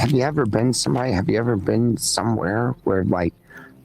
have you ever been somebody? Have you ever been somewhere where like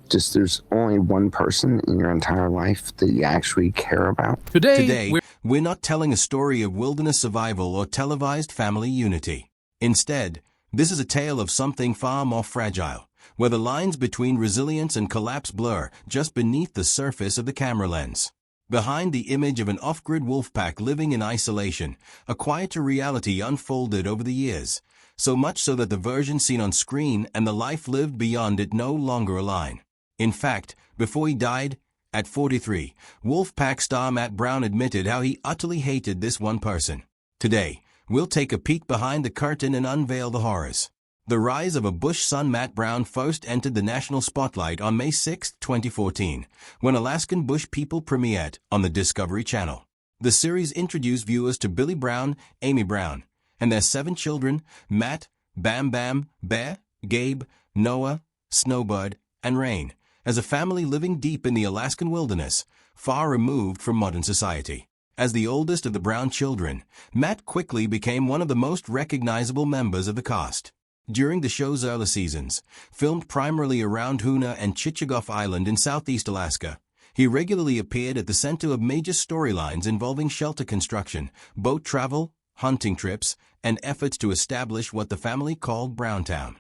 just there's only one person in your entire life that you actually care about? Today, we're not telling a story of wilderness survival or televised family unity. Instead, this is a tale of something far more fragile, where the lines between resilience and collapse blur just beneath the surface of the camera lens. Behind the image of an off-grid wolf pack living in isolation, a quieter reality unfolded over the years, so much so that the version seen on screen and the life lived beyond it no longer align. In fact, before he died, at 43, Wolfpack star Matt Brown admitted how he utterly hated this one person. Today, we'll take a peek behind the curtain and unveil the horrors. The rise of a Bush son. Matt Brown first entered the national spotlight on May 6, 2014, when Alaskan Bush People premiered on the Discovery Channel. The series introduced viewers to Billy Brown, Amy Brown, and their 7 children, Matt, Bam Bam, Bear, Gabe, Noah, Snowbird, and Rain, as a family living deep in the Alaskan wilderness, far removed from modern society. As the oldest of the Brown children, Matt quickly became one of the most recognizable members of the cast. During the show's early seasons, filmed primarily around Hoonah and Chichagof Island in southeast Alaska, he regularly appeared at the center of major storylines involving shelter construction, boat travel, hunting trips, and efforts to establish what the family called Browntown.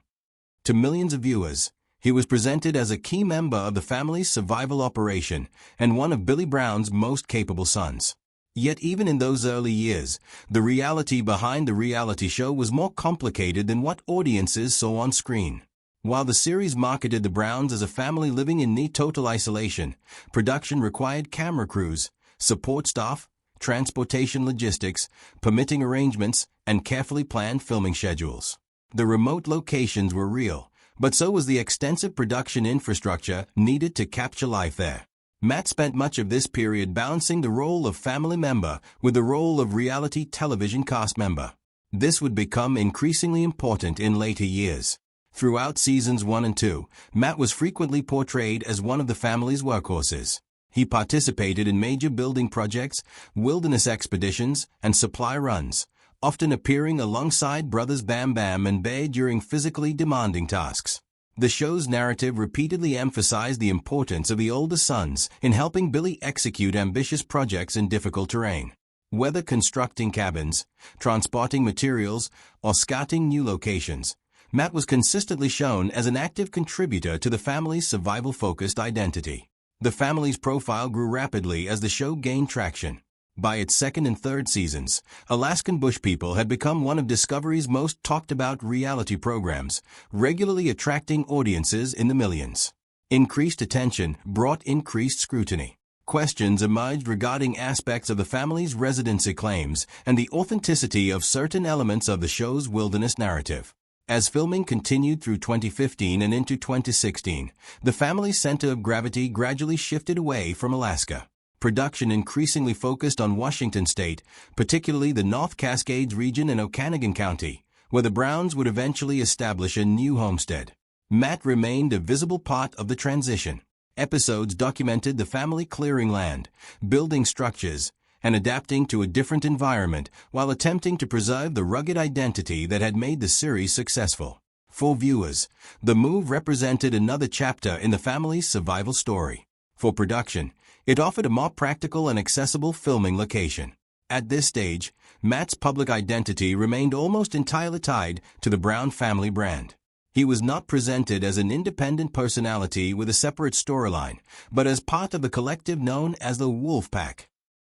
To millions of viewers, he was presented as a key member of the family's survival operation and one of Billy Brown's most capable sons. Yet even in those early years, the reality behind the reality show was more complicated than what audiences saw on screen. While the series marketed the Browns as a family living in near total isolation, production required camera crews, support staff, transportation logistics, permitting arrangements, and carefully planned filming schedules. The remote locations were real, but so was the extensive production infrastructure needed to capture life there. Matt spent much of this period balancing the role of family member with the role of reality television cast member. This would become increasingly important in later years. Throughout seasons 1 and 2, Matt was frequently portrayed as one of the family's workhorses. He participated in major building projects, wilderness expeditions, and supply runs, often appearing alongside brothers Bam Bam and Bear during physically demanding tasks. The show's narrative repeatedly emphasized the importance of the older sons in helping Billy execute ambitious projects in difficult terrain. Whether constructing cabins, transporting materials, or scouting new locations, Matt was consistently shown as an active contributor to the family's survival-focused identity. The family's profile grew rapidly as the show gained traction. By its second and third seasons, Alaskan Bush People had become one of Discovery's most talked-about reality programs, regularly attracting audiences in the millions. Increased attention brought increased scrutiny. Questions emerged regarding aspects of the family's residency claims and the authenticity of certain elements of the show's wilderness narrative. As filming continued through 2015 and into 2016, the family's center of gravity gradually shifted away from Alaska. Production increasingly focused on Washington state, particularly the North Cascades region and Okanogan County, where the Browns would eventually establish a new homestead. Matt remained a visible part of the transition. Episodes documented the family clearing land, building structures, and adapting to a different environment while attempting to preserve the rugged identity that had made the series successful. For viewers, the move represented another chapter in the family's survival story. For production, it offered a more practical and accessible filming location. At this stage, Matt's public identity remained almost entirely tied to the Brown family brand. He was not presented as an independent personality with a separate storyline, but as part of the collective known as the Wolf Pack.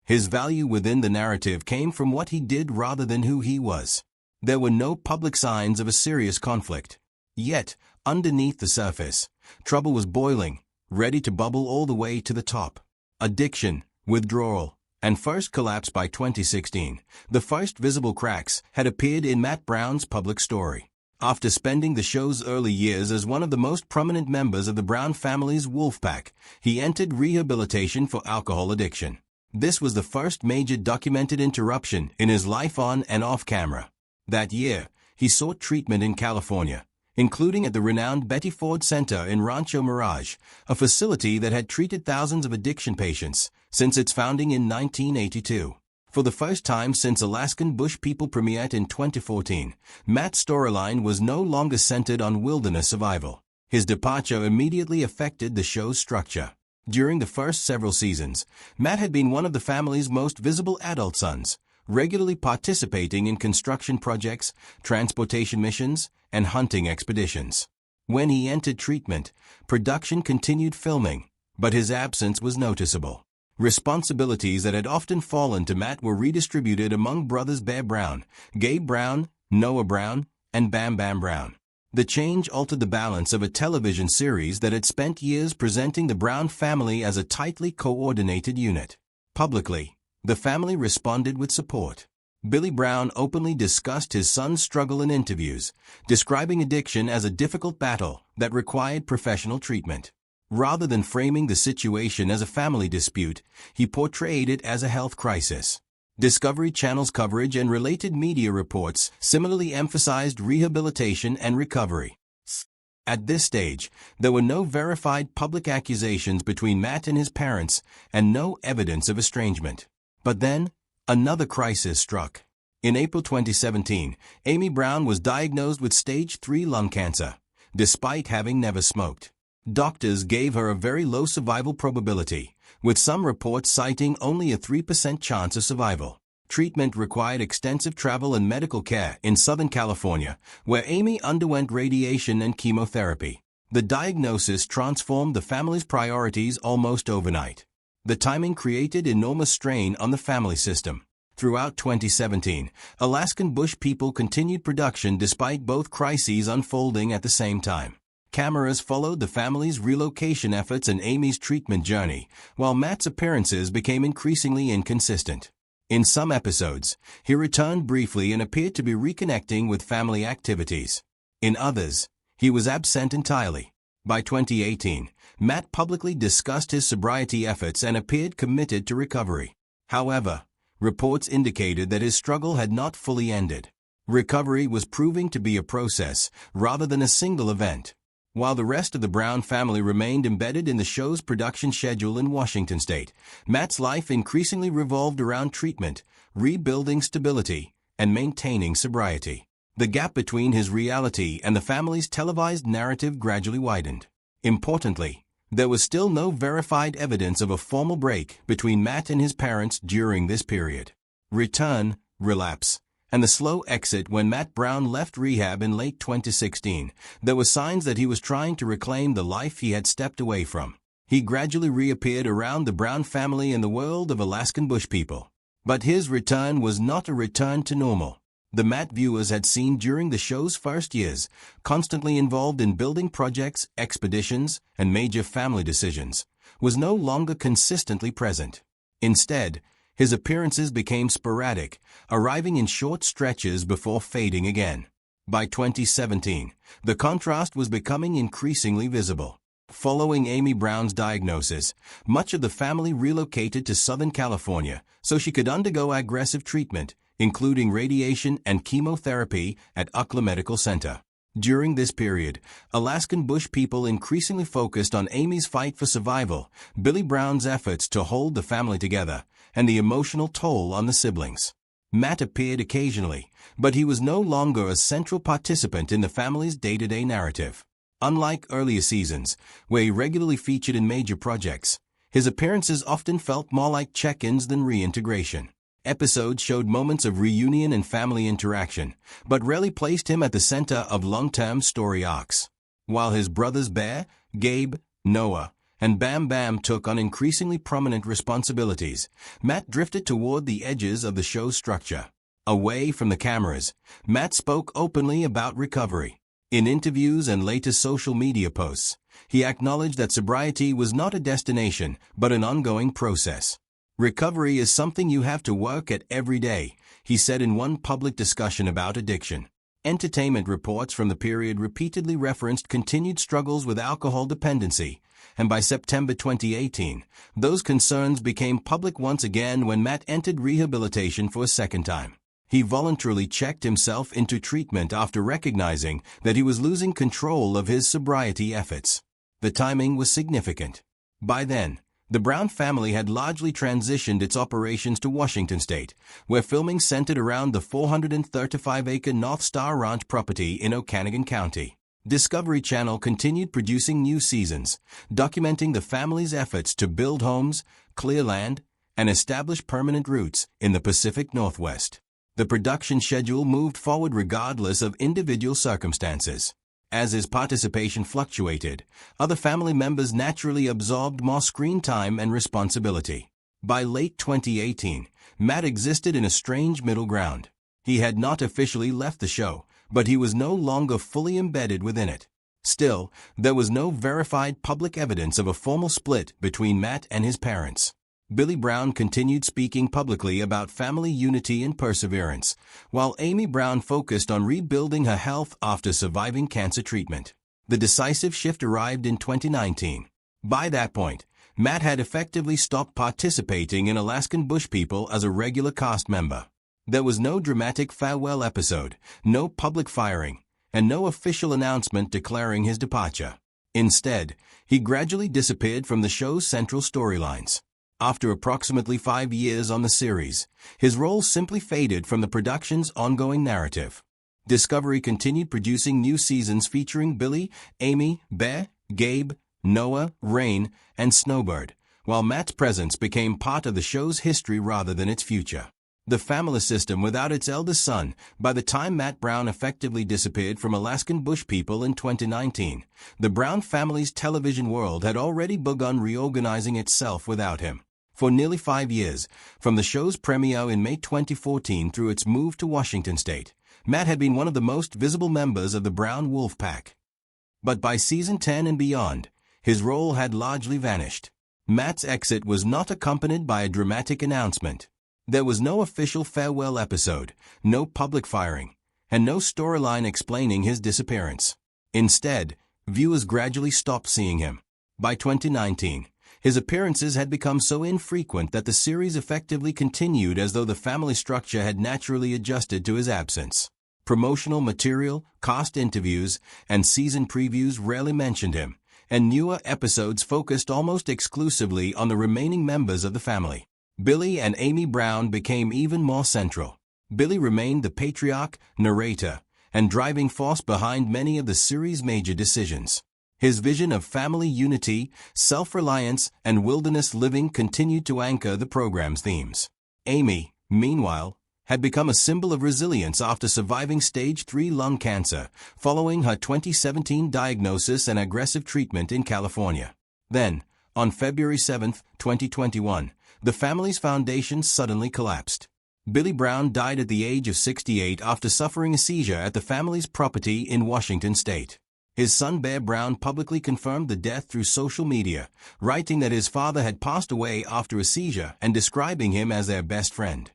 His value within the narrative came from what he did rather than who he was. There were no public signs of a serious conflict. Yet, underneath the surface, trouble was boiling, ready to bubble all the way to the top. Addiction, withdrawal, and first collapse. By 2016, the first visible cracks had appeared in Matt Brown's public story. After spending the show's early years as one of the most prominent members of the Brown family's Wolf Pack, he entered rehabilitation for alcohol addiction. This was the first major documented interruption in his life on and off camera. That year, he sought treatment in California, including at the renowned Betty Ford Center in Rancho Mirage, a facility that had treated thousands of addiction patients since its founding in 1982. For the first time since Alaskan Bush People premiered in 2014, Matt's storyline was no longer centered on wilderness survival. His departure immediately affected the show's structure. During the first several seasons, Matt had been one of the family's most visible adult sons, regularly participating in construction projects, transportation missions, and hunting expeditions. When he entered treatment, production continued filming, but his absence was noticeable. Responsibilities that had often fallen to Matt were redistributed among brothers Bear Brown, Gabe Brown, Noah Brown, and Bam Bam Brown. The change altered the balance of a television series that had spent years presenting the Brown family as a tightly coordinated unit. Publicly, the family responded with support. Billy Brown openly discussed his son's struggle in interviews, describing addiction as a difficult battle that required professional treatment. Rather than framing the situation as a family dispute, he portrayed it as a health crisis. Discovery Channel's coverage and related media reports similarly emphasized rehabilitation and recovery. At this stage, there were no verified public accusations between Matt and his parents and no evidence of estrangement. But then, another crisis struck. In April 2017, Amy Brown was diagnosed with stage 3 lung cancer, despite having never smoked. Doctors gave her a very low survival probability, with some reports citing only a 3% chance of survival. Treatment required extensive travel and medical care in Southern California, where Amy underwent radiation and chemotherapy. The diagnosis transformed the family's priorities almost overnight. The timing created enormous strain on the family system. Throughout 2017, Alaskan Bush People continued production despite both crises unfolding at the same time. Cameras followed the family's relocation efforts and Amy's treatment journey, while Matt's appearances became increasingly inconsistent. In some episodes, he returned briefly and appeared to be reconnecting with family activities. In others, he was absent entirely. By 2018, Matt publicly discussed his sobriety efforts and appeared committed to recovery. However, reports indicated that his struggle had not fully ended. Recovery was proving to be a process rather than a single event. While the rest of the Brown family remained embedded in the show's production schedule in Washington state, Matt's life increasingly revolved around treatment, rebuilding stability, and maintaining sobriety. The gap between his reality and the family's televised narrative gradually widened. Importantly, there was still no verified evidence of a formal break between Matt and his parents during this period. Return, relapse, and the slow exit when Matt Brown left rehab in late 2016, there were signs that he was trying to reclaim the life he had stepped away from. He gradually reappeared around the Brown family and the world of Alaskan Bush People. But his return was not a return to normal. The Matt viewers had seen during the show's first years, constantly involved in building projects, expeditions, and major family decisions, was no longer consistently present. Instead, his appearances became sporadic, arriving in short stretches before fading again. By 2017, the contrast was becoming increasingly visible. Following Amy Brown's diagnosis, much of the family relocated to Southern California so she could undergo aggressive treatment, including radiation and chemotherapy at UCLA Medical Center. During this period, Alaskan Bush People increasingly focused on Amy's fight for survival, Billy Brown's efforts to hold the family together, and the emotional toll on the siblings. Matt appeared occasionally, but he was no longer a central participant in the family's day-to-day narrative. Unlike earlier seasons, where he regularly featured in major projects, his appearances often felt more like check-ins than reintegration. Episodes showed moments of reunion and family interaction, but rarely placed him at the center of long-term story arcs. While his brothers Bear, Gabe, Noah, and Bam Bam took on increasingly prominent responsibilities, Matt drifted toward the edges of the show's structure. Away from the cameras, Matt spoke openly about recovery. In interviews and later social media posts, he acknowledged that sobriety was not a destination, but an ongoing process. "Recovery is something you have to work at every day," he said in one public discussion about addiction. Entertainment reports from the period repeatedly referenced continued struggles with alcohol dependency, and by September 2018, those concerns became public once again when Matt entered rehabilitation for a second time. He voluntarily checked himself into treatment after recognizing that he was losing control of his sobriety efforts. The timing was significant. By then, The Brown family had largely transitioned its operations to Washington State, where filming centered around the 435-acre North Star Ranch property in Okanogan County. Discovery Channel continued producing new seasons, documenting the family's efforts to build homes, clear land, and establish permanent roots in the Pacific Northwest. The production schedule moved forward regardless of individual circumstances. As his participation fluctuated, other family members naturally absorbed more screen time and responsibility. By late 2018, Matt existed in a strange middle ground. He had not officially left the show, but he was no longer fully embedded within it. Still, there was no verified public evidence of a formal split between Matt and his parents. Billy Brown continued speaking publicly about family unity and perseverance, while Amy Brown focused on rebuilding her health after surviving cancer treatment. The decisive shift arrived in 2019. By that point, Matt had effectively stopped participating in Alaskan Bush People as a regular cast member. There was no dramatic farewell episode, no public firing, and no official announcement declaring his departure. Instead, he gradually disappeared from the show's central storylines. After approximately 5 years on the series, his role simply faded from the production's ongoing narrative. Discovery continued producing new seasons featuring Billy, Amy, Bear, Gabe, Noah, Rain, and Snowbird, while Matt's presence became part of the show's history rather than its future. The family system without its eldest son, by the time Matt Brown effectively disappeared from Alaskan Bush People in 2019, the Brown family's television world had already begun reorganizing itself without him. For nearly 5 years, from the show's premiere in May 2014 through its move to Washington State, Matt had been one of the most visible members of the Brown Wolf Pack. But by season 10 and beyond, his role had largely vanished. Matt's exit was not accompanied by a dramatic announcement. There was no official farewell episode, no public firing, and no storyline explaining his disappearance. Instead, viewers gradually stopped seeing him. By 2019, his appearances had become so infrequent that the series effectively continued as though the family structure had naturally adjusted to his absence. Promotional material, cast interviews, and season previews rarely mentioned him, and newer episodes focused almost exclusively on the remaining members of the family. Billy and Amy Brown became even more central. Billy remained the patriarch, narrator, and driving force behind many of the series' major decisions. His vision of family unity, self-reliance, and wilderness living continued to anchor the program's themes. Amy, meanwhile, had become a symbol of resilience after surviving stage 3 lung cancer, following her 2017 diagnosis and aggressive treatment in California. Then, on February 7, 2021, the family's foundation suddenly collapsed. Billy Brown died at the age of 68 after suffering a seizure at the family's property in Washington State. His son Bear Brown publicly confirmed the death through social media, writing that his father had passed away after a seizure and describing him as their best friend.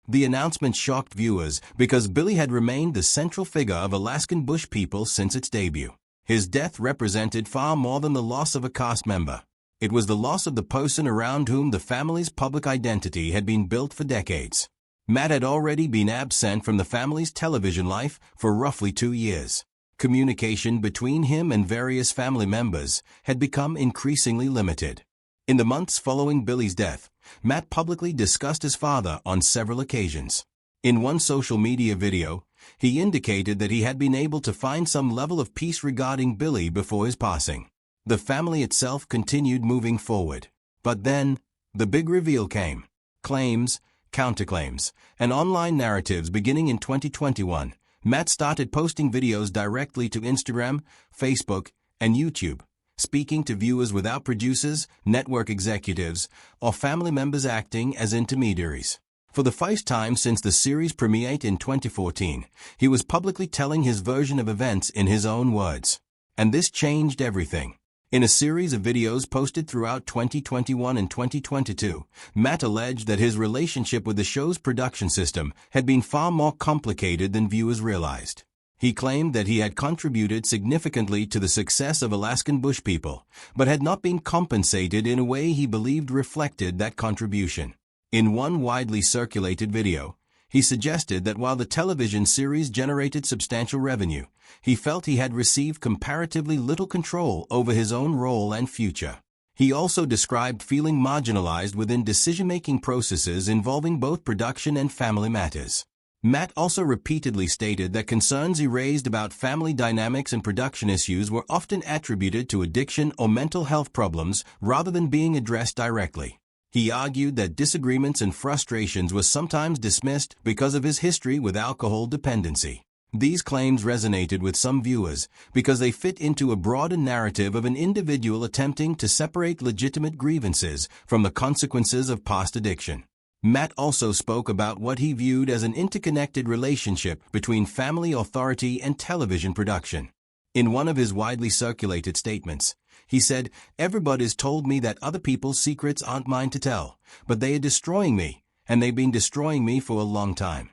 The announcement shocked viewers because Billy had remained the central figure of Alaskan Bush People since its debut. His death represented far more than the loss of a cast member. It was the loss of the person around whom the family's public identity had been built for decades. Matt had already been absent from the family's television life for roughly 2 years. Communication between him and various family members had become increasingly limited. In the months following Billy's death, Matt publicly discussed his father on several occasions. In one social media video, he indicated that he had been able to find some level of peace regarding Billy before his passing. The family itself continued moving forward. But then, the big reveal came. Claims, counterclaims, and online narratives beginning in 2021. Matt started posting videos directly to Instagram, Facebook, and YouTube, speaking to viewers without producers, network executives, or family members acting as intermediaries. For the first time since the series premiered in 2014, he was publicly telling his version of events in his own words. And this changed everything. In a series of videos posted throughout 2021 and 2022, Matt alleged that his relationship with the show's production system had been far more complicated than viewers realized. He claimed that he had contributed significantly to the success of Alaskan Bush People, but had not been compensated in a way he believed reflected that contribution. In one widely circulated video, he suggested that while the television series generated substantial revenue, he felt he had received comparatively little control over his own role and future. He also described feeling marginalized within decision-making processes involving both production and family matters. Matt also repeatedly stated that concerns he raised about family dynamics and production issues were often attributed to addiction or mental health problems rather than being addressed directly. He argued that disagreements and frustrations were sometimes dismissed because of his history with alcohol dependency. These claims resonated with some viewers because they fit into a broader narrative of an individual attempting to separate legitimate grievances from the consequences of past addiction. Matt also spoke about what he viewed as an interconnected relationship between family authority and television production. In one of his widely circulated statements, he said, "Everybody's told me that other people's secrets aren't mine to tell, but they are destroying me, and they've been destroying me for a long time."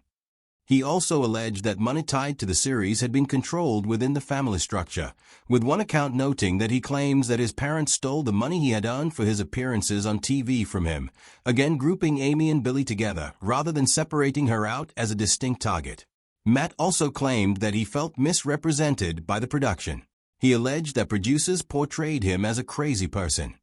He also alleged that money tied to the series had been controlled within the family structure, with one account noting that he claims that his parents stole the money he had earned for his appearances on TV from him, again grouping Amy and Billy together rather than separating her out as a distinct target. Matt also claimed that he felt misrepresented by the production. He alleged that producers portrayed him as a crazy person.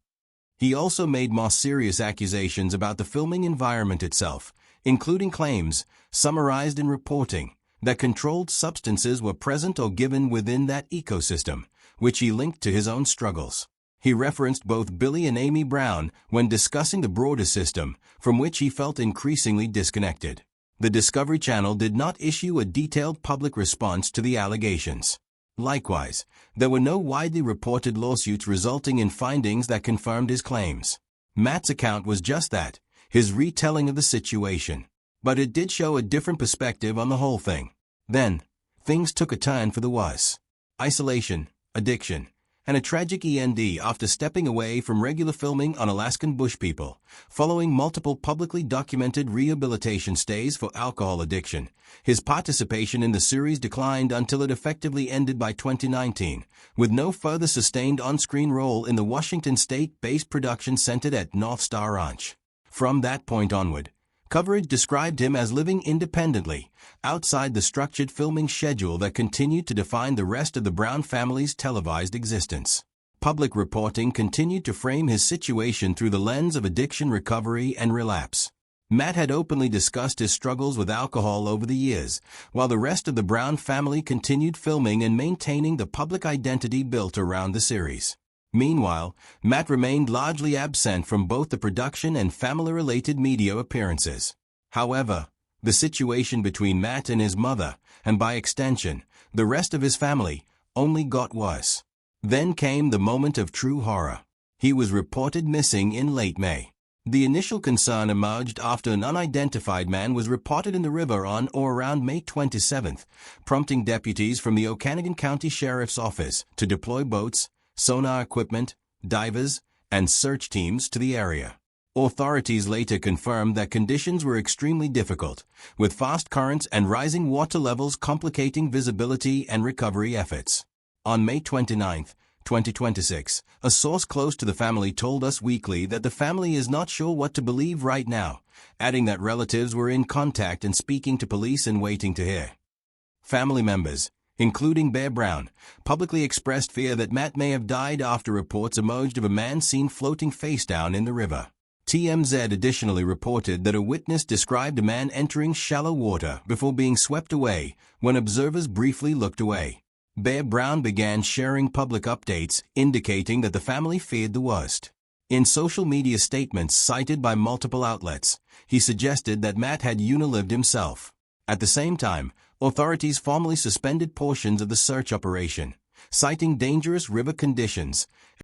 He also made more serious accusations about the filming environment itself, including claims, summarized in reporting, that controlled substances were present or given within that ecosystem, which he linked to his own struggles. He referenced both Billy and Amy Brown when discussing the broader system, from which he felt increasingly disconnected. The Discovery Channel did not issue a detailed public response to the allegations. Likewise, there were no widely reported lawsuits resulting in findings that confirmed his claims. Matt's account was just that, his retelling of the situation. But it did show a different perspective on the whole thing. Then, things took a turn for the worse. Isolation, addiction, and a tragic end after stepping away from regular filming on Alaskan Bush People, following multiple publicly documented rehabilitation stays for alcohol addiction. His participation in the series declined until it effectively ended by 2019, with no further sustained on-screen role in the Washington state-based production centered at North Star Ranch. From that point onward, coverage described him as living independently, outside the structured filming schedule that continued to define the rest of the Brown family's televised existence. Public reporting continued to frame his situation through the lens of addiction recovery and relapse. Matt had openly discussed his struggles with alcohol over the years, while the rest of the Brown family continued filming and maintaining the public identity built around the series. Meanwhile, Matt remained largely absent from both the production and family-related media appearances. However, the situation between Matt and his mother, and by extension, the rest of his family, only got worse. Then came the moment of true horror. He was reported missing in late May. The initial concern emerged after an unidentified man was reported in the river on or around May 27th, prompting deputies from the Okanagan County Sheriff's Office to deploy boats, sonar equipment, divers, and search teams to the area. Authorities later confirmed that conditions were extremely difficult, with fast currents and rising water levels complicating visibility and recovery efforts. On May 29, 2026, a source close to the family told Us Weekly that the family is not sure what to believe right now, adding that relatives were in contact and speaking to police and waiting to hear. Family members, including Bear Brown, publicly expressed fear that Matt may have died after reports emerged of a man seen floating face down in the river. TMZ additionally reported that a witness described a man entering shallow water before being swept away when observers briefly looked away. Bear Brown began sharing public updates indicating that the family feared the worst. In social media statements cited by multiple outlets, he suggested that Matt had unalived himself. At the same time, authorities formally suspended portions of the search operation, citing dangerous river conditions